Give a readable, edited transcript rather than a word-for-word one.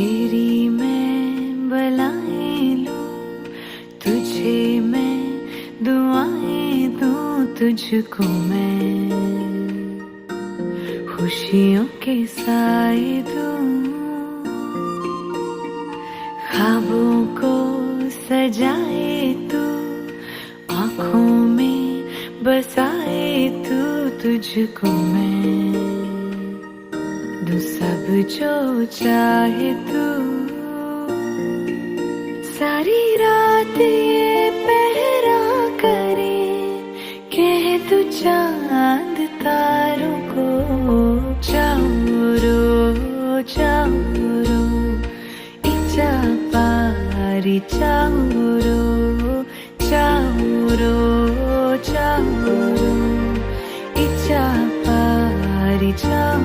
तेरी मैं बलाएं लूं, तुझे मैं दुआएं दूं, तुझको मैं खुशियों के साए दूं। ख्वाबों को सजाए तू, आँखों में बसाए तू, तुझको मैं दूं सब जो चाहे तू। सारी रात ये पहरा करे, कह तू चांद तारों को, चाउरो चाउरो इचा पारी, चाउरो चाउरो चाउरो इचा पारी, चाउरो।